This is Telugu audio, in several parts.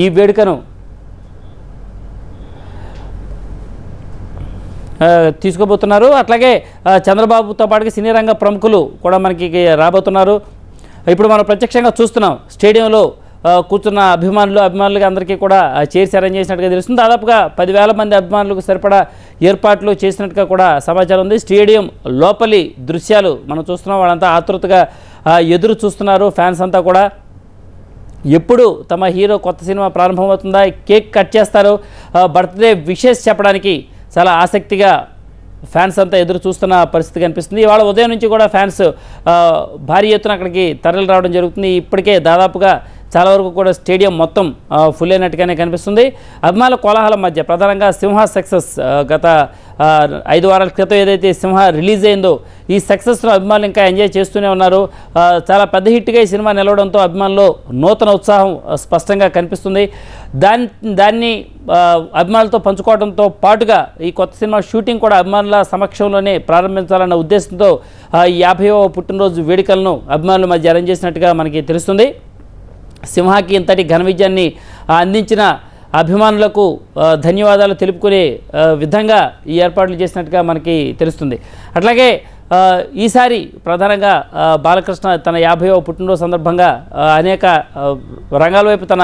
ఈ వేడుకను తీసుకోబోతున్నారు. అట్లాగే చంద్రబాబుతో పాటుగా సినీ రంగ ప్రముఖులు కూడా మనకి రాబోతున్నారు. ఇప్పుడు మనం ప్రత్యక్షంగా చూస్తున్నాం స్టేడియంలో కూర్చున్న అభిమానులుగా అందరికీ కూడా చైర్స్ అరేంజ్ చేసినట్టుగా తెలుస్తుంది. దాదాపుగా 10,000 మంది అభిమానులకు సరిపడా ఏర్పాట్లు చేసినట్టుగా కూడా సమాచారం ఉంది. స్టేడియం లోపలి దృశ్యాలు మనం చూస్తున్నాం. వాళ్ళంతా ఆతృతగా ఎదురు చూస్తున్నారు. ఫ్యాన్స్ అంతా కూడా ఎప్పుడు తమ హీరో కొత్త సినిమా ప్రారంభమవుతుందా, కేక్ కట్ చేస్తారు, బర్త్డే విషెస్ చెప్పడానికి చాలా ఆసక్తిగా ఫ్యాన్స్ అంతా ఎదురు చూస్తున్న పరిస్థితి కనిపిస్తుంది. ఇవాళ ఉదయం నుంచి కూడా ఫ్యాన్స్ భారీ ఎత్తున అక్కడికి తరలి రావడం జరుగుతుంది. ఇప్పటికే దాదాపుగా చాలా వరకు కూడా స్టేడియం మొత్తం ఫుల్ అయినట్టుగానే కనిపిస్తుంది. అభిమానుల కోలాహలం మధ్య ప్రధానంగా సింహ సక్సెస్ గత 5 వారాల క్రితం ఏదైతే సింహ రిలీజ్ అయిందో ఈ సక్సెస్ను అభిమానులు ఇంకా ఎంజాయ్ చేస్తూనే ఉన్నారు. చాలా పెద్ద హిట్గా ఈ సినిమా నిలవడంతో అభిమానుల్లో నూతన ఉత్సాహం స్పష్టంగా కనిపిస్తుంది. దాన్ని అభిమానులతో పంచుకోవడంతో పాటుగా ఈ కొత్త సినిమా షూటింగ్ కూడా అభిమానుల సమక్షంలోనే ప్రారంభించాలన్న ఉద్దేశంతో 50వ పుట్టినరోజు వేడుకలను అభిమానుల మధ్య అరేంజ్ చేసినట్టుగా మనకి తెలుస్తుంది. సింహాకి ఇంతటి ఘన విజయాన్ని అందించిన అభిమానులకు ధన్యవాదాలు తెలుపుకునే విధంగా ఈ ఏర్పాట్లు చేసినట్టుగా మనకి తెలుస్తుంది. అట్లాగే ఈసారి ప్రధానంగా బాలకృష్ణ తన 50వ పుట్టినరోజు సందర్భంగా అనేక రంగాల వైపు తన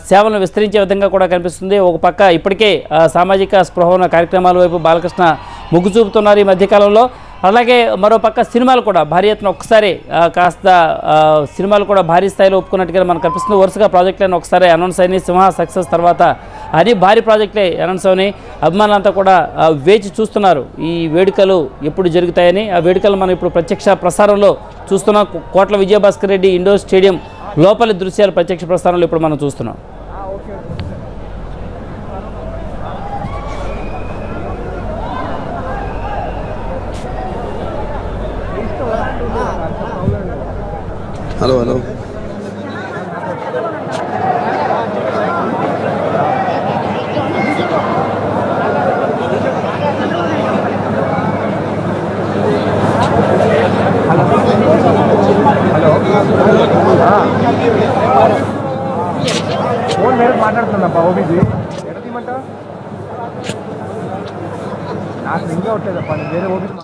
సేవలను విస్తరించే విధంగా కూడా కనిపిస్తుంది. ఒక పక్క ఇప్పటికే సామాజిక స్పృహ ఉన్న కార్యక్రమాల వైపు బాలకృష్ణ మొగ్గు చూపుతున్నారు ఈ మధ్యకాలంలో. అలాగే మరోపక్క సినిమాలు కూడా భారీ ఎత్తున ఒక్కసారి కాస్త సినిమాలు కూడా భారీ స్థాయిలో ఒప్పుకున్నట్టుగా మనకు కనిపిస్తుంది. వరుసగా ప్రాజెక్టులను ఒకసారి అనౌన్స్ అయినాయి. సింహ సక్సెస్ తర్వాత అన్ని భారీ ప్రాజెక్టులే అనౌన్స్ అయినాయి. అభిమానులంతా కూడా వేచి చూస్తున్నారు ఈ వేడుకలు ఎప్పుడు జరుగుతాయని. ఆ వేడుకలు మనం ఇప్పుడు ప్రత్యక్ష ప్రసారంలో చూస్తున్నాం. కోట్ల విజయభాస్కర్ రెడ్డి ఇండోర్ స్టేడియం లోపలి దృశ్యాలు ప్రత్యక్ష ప్రసారంలో ఇప్పుడు మనం చూస్తున్నాం. హలో హలో ఫోన్ వేరే మాట్లాడుతున్నా ఓబీజీ ఎక్కడ తీయమంటా నాకు ఇంకా ఉండలేదప్ప నేను వేరే ఓబీజీ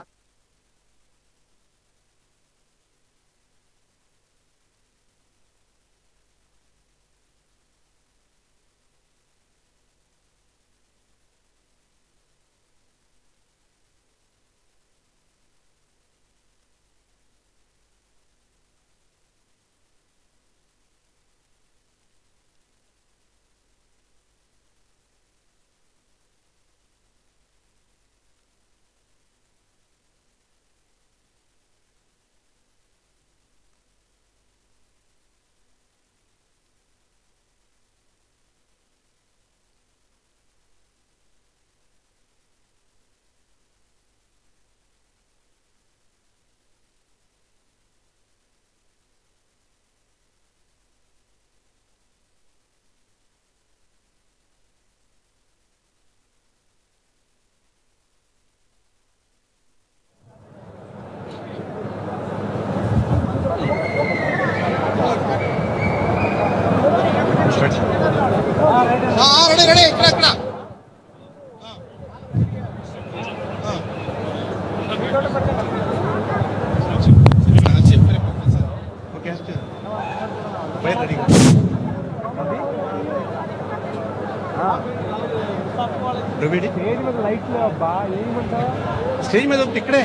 స్టేజ్ మీద ఇక్కడే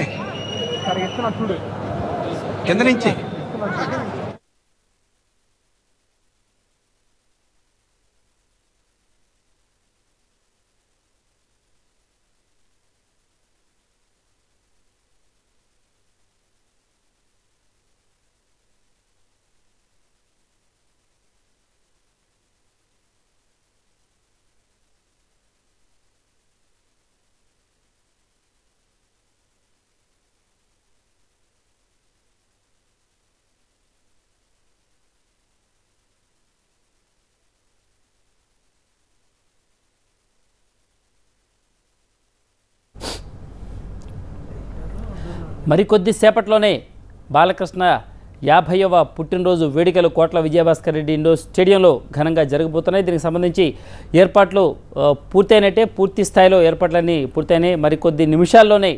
చూడు కింద నుంచి మరికొద్ది సేపట్లోనే బాలకృష్ణ 50వ పుట్టినరోజు వేడుకలు కోట్ల విజయభాస్కర్ రెడ్డి ఇండోర్ స్టేడియంలో ఘనంగా జరగబోతున్నాయి. దీనికి సంబంధించి ఏర్పాట్లు పూర్తయినట్టే, పూర్తి స్థాయిలో ఏర్పాట్లన్నీ పూర్తయినాయి. మరికొద్ది నిమిషాల్లోనే